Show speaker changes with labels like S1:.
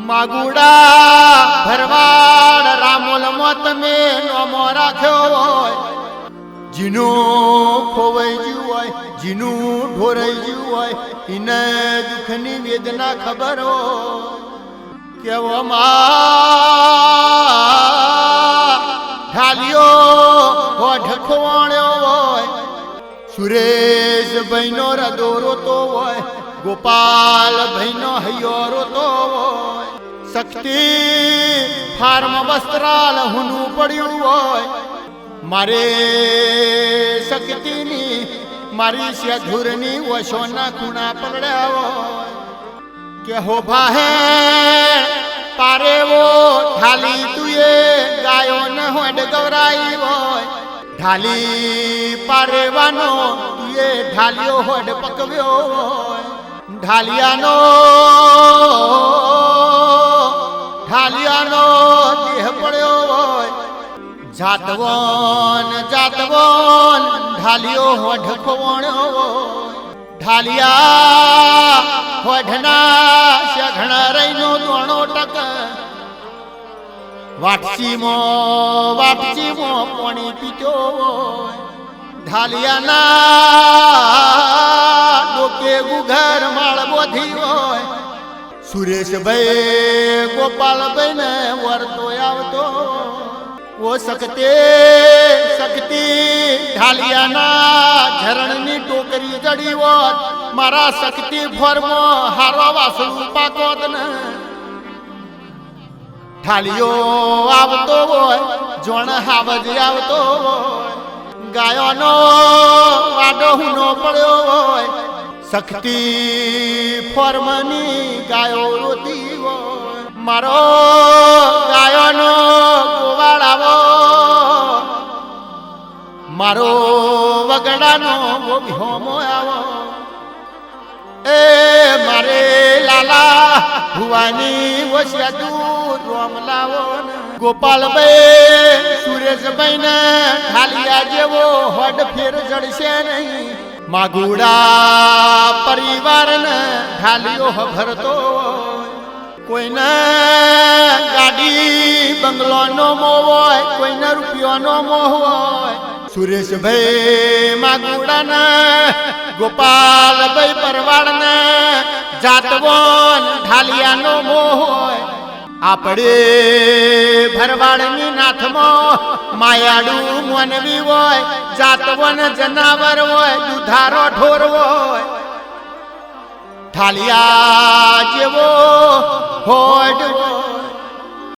S1: માગુડા ભરવાડ રામોલ માં તમે નોમો રાખ્યો હોય, જીનું ખોવાઈ ગયું હોય, જીનું ઢોરાઈ ગયું હોય, એને દુઃખની વેદના ખબર હોય. કેવો માં ઢાલ્યો હોઠ ખોવાણ્યો હોય, સુરેશભાઈ નો રદો રોતો હોય, ગોપાલભાઈ નો હૈયો રોતો હોય, શક્તિ ફાર્મ વસ્ત્રાલ હુનું પડ્યું હોય, મારે શક્તિની મારી સેધુરની વશોના ખૂણા પકડ્યા હોય. કે હો ભાહે પારેવો ઢાલી તુએ ગાયો ન હોડ ગવરાઈ હોય, ઢાલી પારેવાનો તુએ ઢાલ્યો હોડ પકવ્યો હોય, ઢાલિયાનો દેહ પડ્યો હોય, જાતવન જાતવન ઢાલિયો હોઢ ખોવણ્યો હોય, ઢાલિયા હોઢના શઘણા રહીનો દોણો ટક, વાટચીમો પાણી પીતો હોય, ઢાલિયાના ડોકે ગુઘર માળ બોધી હોય, સુરેશભાઈ ગોપાલભાઈ ને વરતો આવતો. ઓ શક્તિ ઢાલિયાના ઝરણની ટોકરી જડી હોત, મારા શક્તિ ફોર્મો હારો વાસણું પાકોત ને. ઢાલિયો આવતો હોય, જોણ હાવજ આવતો હોય, ગાયોનો વાડો હુનો પડ્યો હોય, શક્તિ ફોર્મની ગાયો રોતી હોય, મારો ગાયોનો ગોવાળાવો, મારો વગડાનો હોમો આવો. એ મારે લાલા ભુવાની વસ્યા દૂર રોમ લાવો. ગોપાલભાઈ સુરેશભાઈ ને ઢાલિયા જેવો હોડ ફેર જડશે નહીં, માગુડા પરિવારને ઢાલિયો ભરતો હોય. કોઈને ગાડી બંગલોનો મોહ હોય, કોઈને રૂપિયાનો મોહ હોય, સુરેશભાઈ માગુડાને ગોપાલભાઈ પરવાડને જાતવન ઢાલિયાનો મોહ હોય. આપણે ભરવાડની નાથમાં માયાડું મોનવી હોય, જાતવન જનાવર હોય, દુધારો ઢોર હોય, ઢાલિયા જેવો હોય